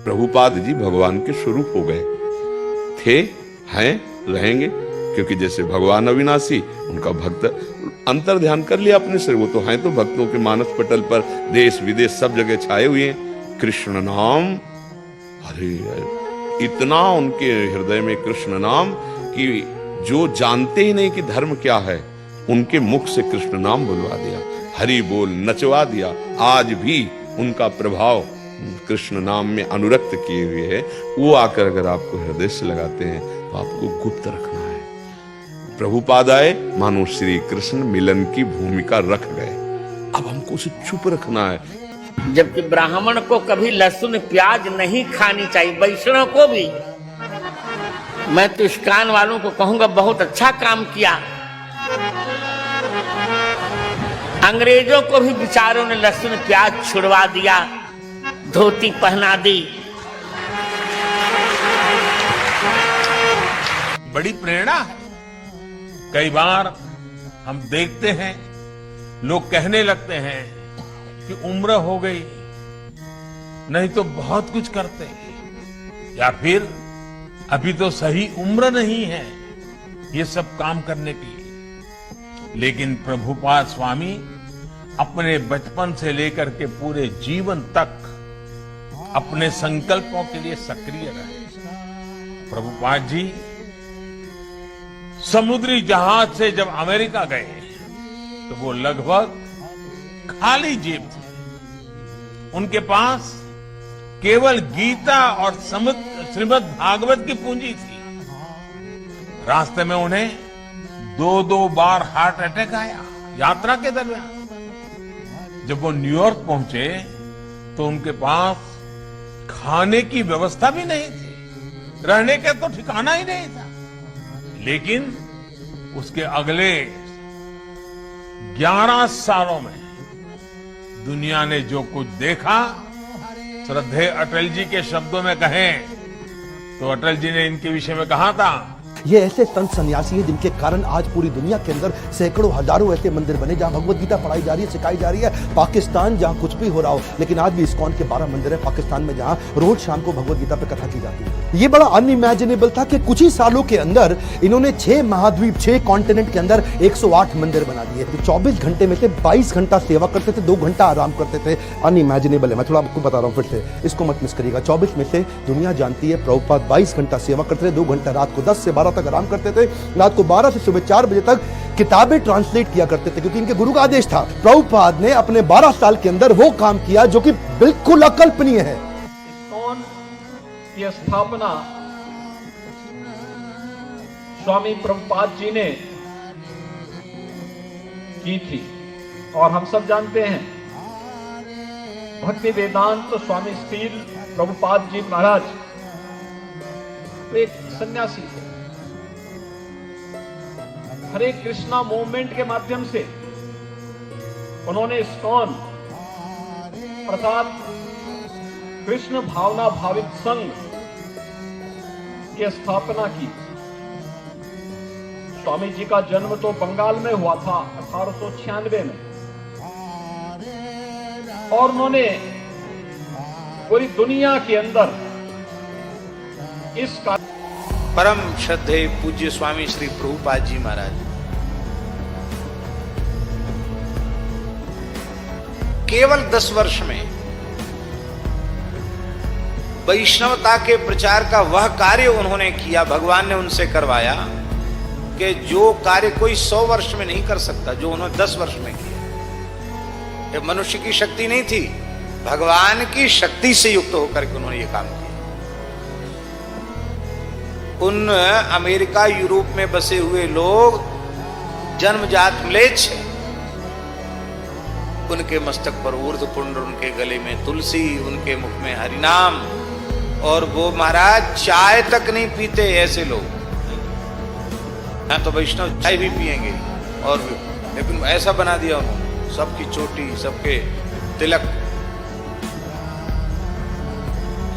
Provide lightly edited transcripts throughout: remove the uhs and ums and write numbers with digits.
प्रभुपाद जी भगवान के स्वरूप हो गए थे, हैं, रहेंगे, क्योंकि जैसे भगवान अविनाशी, उनका भक्त अंतर ध्यान कर लिया अपने से, वो तो हैं तो भक्तों के मानस पटल पर देश विदेश सब जगह छाए हुए हैं। कृष्ण नाम, अरे इतना उनके हृदय में कृष्ण नाम कि जो जानते ही नहीं कि धर्म क्या है, उनके मुख से कृष्ण नाम बुलवा दिया, हरि बोल नचवा दिया। आज भी उनका प्रभाव कृष्ण नाम में अनुरक्त किए हुए है। वो आकर अगर आपको हृदय से लगाते हैं तो आपको गुप्त रखना है। प्रभुपाद आए, मानो श्री कृष्ण मिलन की भूमिका रख गए, अब हमको उसे चुप रखना है। जबकि ब्राह्मण को कभी लहसुन प्याज नहीं खानी चाहिए, वैष्णव को भी। मैं तो इस्कान वालों को कहूंगा बहुत अच्छा काम किया। अंग्रेजों को भी बेचारों ने लहसुन प्याज छुड़वा दिया, धोती पहना दी। बड़ी प्रेरणा है। कई बार हम देखते हैं लोग कहने लगते हैं कि उम्र हो गई, नहीं तो बहुत कुछ करते, या फिर अभी तो सही उम्र नहीं है ये सब काम करने की। लेकिन प्रभुपाद स्वामी अपने बचपन से लेकर के पूरे जीवन तक अपने संकल्पों के लिए सक्रिय रहे। प्रभुपाद जी समुद्री जहाज से जब अमेरिका गए तो वो लगभग खाली जेब थी। उनके पास केवल गीता और श्रीमद् भागवत की पूंजी थी। रास्ते में उन्हें 2-2 बार हार्ट अटैक आया यात्रा के दरमियान। जब वो न्यूयॉर्क पहुंचे तो उनके पास खाने की व्यवस्था भी नहीं थी, रहने का तो ठिकाना ही नहीं था। लेकिन उसके अगले 11 सालों में दुनिया ने जो कुछ देखा, श्रद्धेय अटल जी के शब्दों में कहें तो अटल जी ने इनके विषय में कहा था, ये ऐसे संत सन्यासी हैं जिनके कारण आज पूरी दुनिया के अंदर सैकड़ों हजारों ऐसे मंदिर बने जहां भगवत गीता पढ़ाई जा रही है, सिखाई जा रही है। पाकिस्तान जहां कुछ भी हो रहा हो, लेकिन आज भी इस्कॉन के 12 मंदिर है पाकिस्तान में जहां रोज शाम को भगवत गीता पे कथा की जाती है। ये बड़ा अनइमेजिनेबल था कि कुछ ही सालों के अंदर इन्होंने 6 महाद्वीप 6 कॉन्टिनेंट के अंदर 108 मंदिर बना दिए। 24 घंटे में से 22 घंटा सेवा करते थे, 2 घंटा आराम करते थे। अनइमेजिनेबल है। मैं थोड़ा आपको बता रहा हूँ फिर से, इसको मत मिस करिएगा। 24 में से दुनिया जानती है प्रभुपाद 22 घंटा सेवा करते थे, 2 घंटा रात को 10 से 12 तक आराम करते थे, रात को 12 से सुबह 4 बजे तक किताबें ट्रांसलेट किया करते थे, क्योंकि इनके गुरु का आदेश था। प्रभुपाद ने अपने 12 साल के अंदर वो काम किया जो कि बिल्कुल अकल्पनीय है। इस्कॉन की स्थापना स्वामी प्रभुपाद जी ने की थी, और हम सब जानते हैं भक्ति वेदांत तो स्वामी श्री प्रभुपाद जी महाराज तो एक सन्यासी थे। हरे कृष्णा मूवमेंट के माध्यम से उन्होंने इस्कॉन अर्थात कृष्ण भावना भावित संघ की स्थापना की। स्वामी जी का जन्म तो बंगाल में हुआ था 1896 में, और उन्होंने पूरी दुनिया के अंदर इस परम श्रद्धेय पूज्य स्वामी श्री प्रभुपाद जी महाराज केवल 10 वर्ष में वैष्णवता के प्रचार का वह कार्य उन्होंने किया, भगवान ने उनसे करवाया कि जो कार्य कोई 100 वर्ष में नहीं कर सकता, जो उन्होंने 10 वर्ष में किया। ये मनुष्य की शक्ति नहीं थी, भगवान की शक्ति से युक्त होकर के उन्होंने ये काम किया। उन अमेरिका यूरोप में बसे हुए लोग जन्मजात म्लेच्छ, उनके मस्तक पर ऊर्ध्वपुंड, उनके गले में तुलसी, उनके मुख में हरिनाम, और वो महाराज चाय तक नहीं पीते ऐसे लोग। यहाँ तो वैष्णव चाय भी पिएंगे, और लेकिन ऐसा बना दिया उन्होंने, सबकी चोटी, सबके तिलक।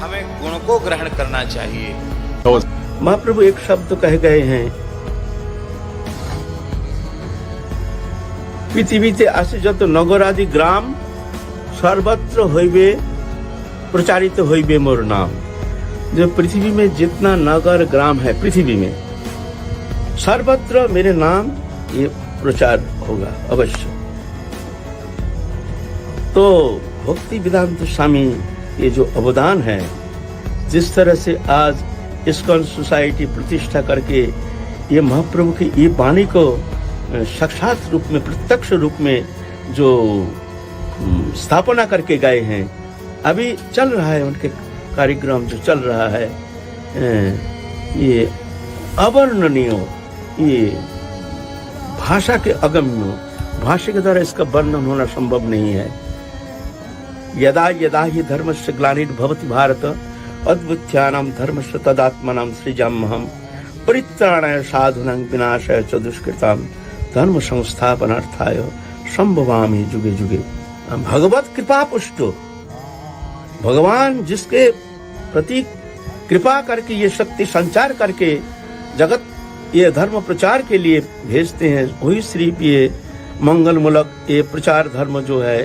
हमें गुण को ग्रहण करना चाहिए। महाप्रभु एक शब्द कह गए हैं, पृथ्वीते आसे जत नगर आदि ग्राम सर्वत्र হইবে प्रचारित होइबे मोर नाम। जो पृथ्वी में जितना नगर ग्राम है पृथ्वी में, सर्वत्र मेरे नाम ये प्रचार होगा अवश्य। तो भक्ति वेदांत स्वामी ये जो अवदान है, जिस तरह से आज इस्कॉन सोसाइटी प्रतिष्ठा करके ये महाप्रभु की ये वाणी को साक्षात रूप में, प्रत्यक्ष रूप में जो स्थापना करके गए हैं, अभी चल रहा है उनके कार्यक्रम जो चल रहा है, ये अवर्णनीय, ये भाषा के अगम्य, भाषा के द्वारा इसका वर्णन होना संभव नहीं है। यदा यदा ही धर्मस्य ग्लानिर्भवति भारत अद्भुत्यानां धर्मस्य तदात्मानां सृजाम्यहम् परित्राणाय साधूनां विनाशाय च दुष्कृतां धर्म संस्थापनार्थाय संभवामि जुगे जुगे। भगवत कृपा पुष्टो, भगवान जिसके प्रति कृपा करके ये शक्ति संचार करके जगत ये धर्म प्रचार के लिए भेजते हैं, वही सिर्फ ये मंगलमूलक ये प्रचार धर्म जो है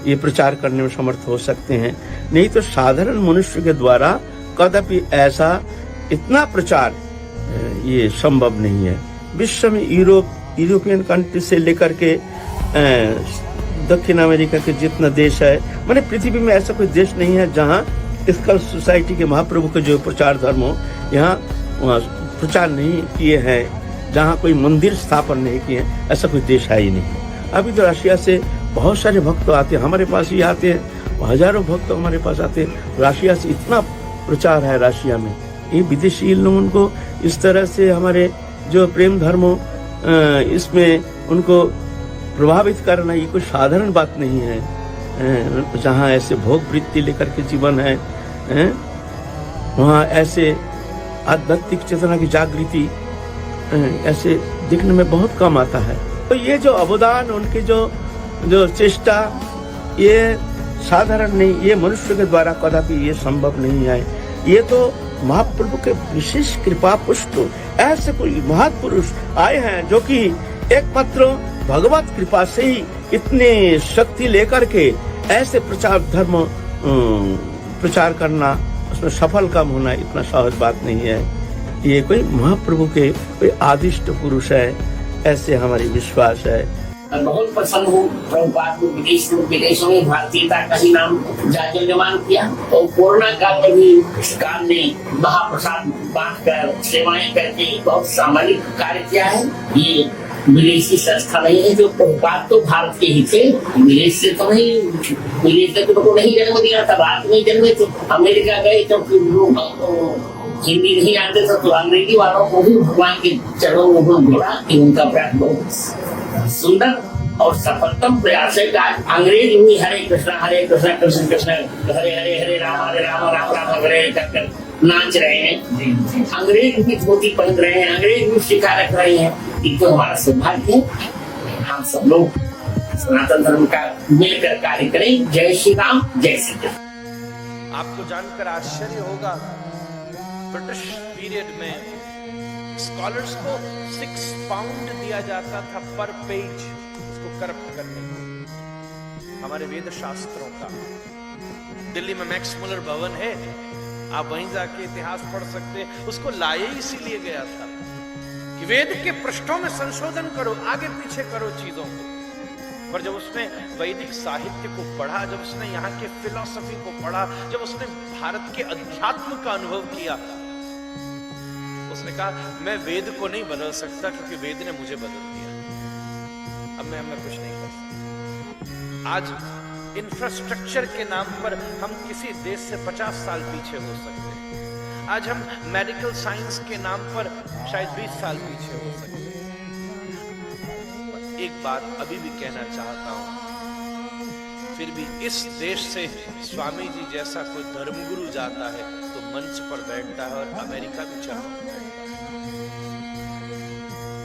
ये प्रचार करने में समर्थ हो सकते हैं। नहीं तो साधारण मनुष्य के द्वारा कदापि ऐसा इतना प्रचार ये संभव नहीं है। विश्व में यूरोपियन कंट्री से लेकर के दक्षिण अमेरिका के जितना देश है, माने पृथ्वी में ऐसा कोई देश नहीं है जहाँ स्कॉल सोसाइटी के महाप्रभु के जो प्रचार धर्म हो, यहाँ प्रचार नहीं किए हैं, जहाँ कोई मंदिर स्थापन नहीं किए हैं, ऐसा कोई देश है ही नहीं। अभी तो रशिया से बहुत सारे भक्त आते हैं, हमारे पास ही आते हैं, हजारों भक्त हमारे पास आते हैं। रशिया से इतना प्रचार है रशिया में, ये विदेशी लोगों को इस तरह से हमारे जो प्रेम धर्म इसमें उनको प्रभावित करना ये कोई साधारण बात नहीं है। जहाँ ऐसे भोग वृत्ति लेकर के जीवन है, वहाँ ऐसे आध्यात्मिक चेतना की जागृति ऐसे दिखने में बहुत कम आता है। तो ये जो अवदान, उनके जो चेष्टा, ये साधारण नहीं, ये मनुष्य के द्वारा कदापि ये संभव नहीं है। ये तो महाप्रभु के विशेष कृपा पुष्ट ऐसे कोई महापुरुष आए हैं जो कि एकमात्र भगवत कृपा से ही इतने शक्ति लेकर के ऐसे प्रचार धर्म प्रचार करना, उसमें सफल काम होना इतना सहज बात नहीं है। ये कोई महाप्रभु के कोई आदिष्ट पुरुष है, ऐसे हमारी विश्वास है। बहुत प्रसन्न हूँ प्रभुपाद को विदेशों में भारतीयता का ही नाम जाजल्यमान किया। और कोरोना काल में भी इस काल ने महाप्रसाद बांटकर सेवाएं करके बहुत सामाजिक कार्य किया है। ये विदेशी संस्था नहीं है, जो प्रभुपाद तो भारत के ही थे, विदेश से तो नहीं, विदेश से तो नहीं जन्म दिया था, भारत में जन्मे थे। अमेरिका गए तो हिंदी नहीं आते थे, तो अंग्रेजी वालों को भी भगवान के चरणों में जोड़ा कि उनका प्रयास बहुत सुंदर और सफलतम प्रयास है। अंग्रेज भी हरे कृष्णा कृष्ण कृष्ण हरे हरे हरे राम राम राम हरे हरे नाच रहे हैं। अंग्रेज भी धोती पहन रहे हैं, अंग्रेज भी शिखा रख रहे हैं। ये तो हमारा सौभाग्य है। हम सब लोग सनातन धर्म का मिलकर कार्य करें। जय श्री राम, जय श्री कृष्ण। आपको जानकर आश्चर्य होगा, ब्रिटिश पीरियड में स्कॉलर्स को 6 पाउंड दिया जाता था पर पेज, उसको करप्ट करने को, हमारे वेद शास्त्रों का। दिल्ली में मैक्स मुलर भवन है, आप वहीं जाके इतिहास पढ़ सकते हैं। उसको लाए इसीलिए गया था कि वेद के पृष्ठों में संशोधन करो, आगे पीछे करो चीजों को। पर जब उसने वैदिक साहित्य को पढ़ा, जब उसने यहाँ के फिलॉसफी को पढ़ा, जब उसने भारत के अध्यात्म का अनुभव किया, उसने कहा मैं वेद को नहीं बदल सकता क्योंकि वेद ने मुझे बदल दिया। अब मैं कुछ नहीं कर सकता। आज इंफ्रास्ट्रक्चर के नाम पर हम किसी देश से 50 साल पीछे हो सकते हैं। आज हम मेडिकल साइंस के नाम पर शायद 20 साल पीछे हो सकते हैं। एक बात अभी भी कहना चाहता हूं, फिर भी इस देश से स्वामी जी जैसा कोई धर्मगुरु जाता है तो मंच पर बैठता है, और अमेरिका भी चाह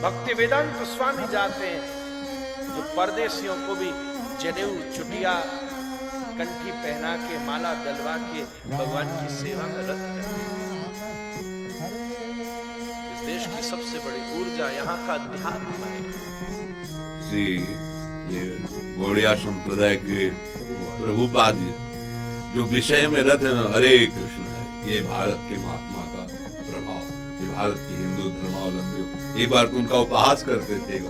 भक्ति वेदांत स्वामी जाते हैं जो परदेशियों को भी जनेऊ चुटिया कंठी पहना के, माला डलवा के भगवान की सेवा में रत करते हैं। इस देश की सबसे बड़ी ऊर्जा यहाँ का अध्यात्म है। ये गौड़िया संप्रदाय के प्रभुपाद जो विषय में रथ हरे कृष्ण है, ये भारत के महात्मा का प्रभाव, ये भारत की हिंदू धर्मावलंबियों एक बार तो उनका उपहास करते थे।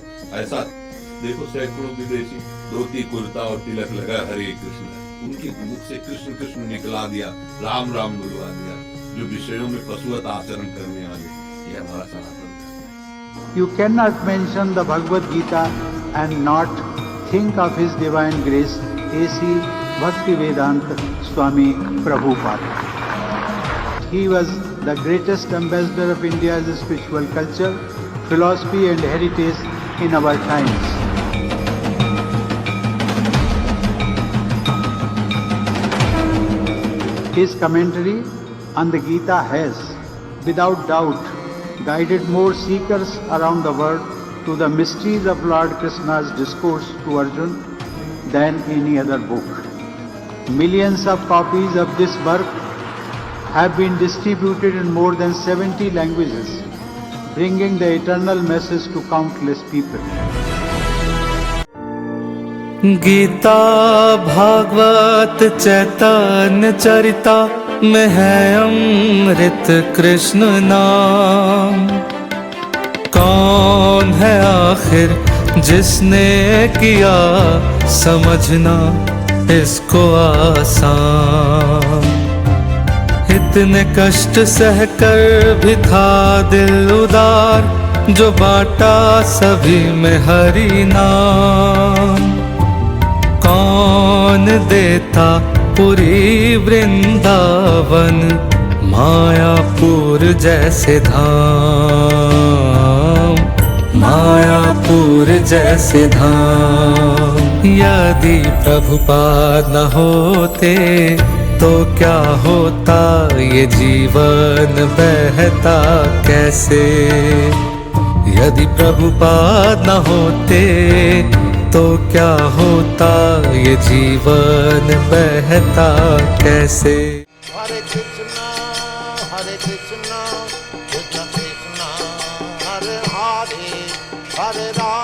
ऐसा देखो सैकड़ों विदेशी धोती कुर्ता और तिलक लगा हरे कृष्ण है, उनके मुख से कृष्ण कृष्ण निकला दिया, राम राम बुलवा दिया। जो विषयों में पशुवत आचरण करने वाले, ये हमारा सनातन धर्म। You cannot mention the Bhagavad Gita and not think of His Divine Grace, A.C. Bhaktivedanta Swami Prabhupada. He was the greatest ambassador of India's spiritual culture, philosophy and heritage in our times. His commentary on the Gita has, without doubt, guided more seekers around the world to the mysteries of Lord Krishna's discourse to Arjun than any other book. Millions of copies of this work have been distributed in more than 70 languages, bringing the eternal message to countless people. Gita Bhagavat चैतन्य चरिता में है अमृत कृष्ण नाम। कौन है आखिर जिसने किया समझना इसको आसान। इतने कष्ट सहकर भी था दिल उदार, जो बांटा सभी में हरि नाम। कौन देता पुरी वृंदावन, मायापुर जैसे धाम, मायापुर जैसे धाम। यदि प्रभुपाद न होते तो क्या होता, ये जीवन बहता कैसे। यदि प्रभुपाद न होते तो क्या होता, ये जीवन बहता कैसे। हरे कृष्णा कृष्ण कृष्ण हरे हरे, हरे राम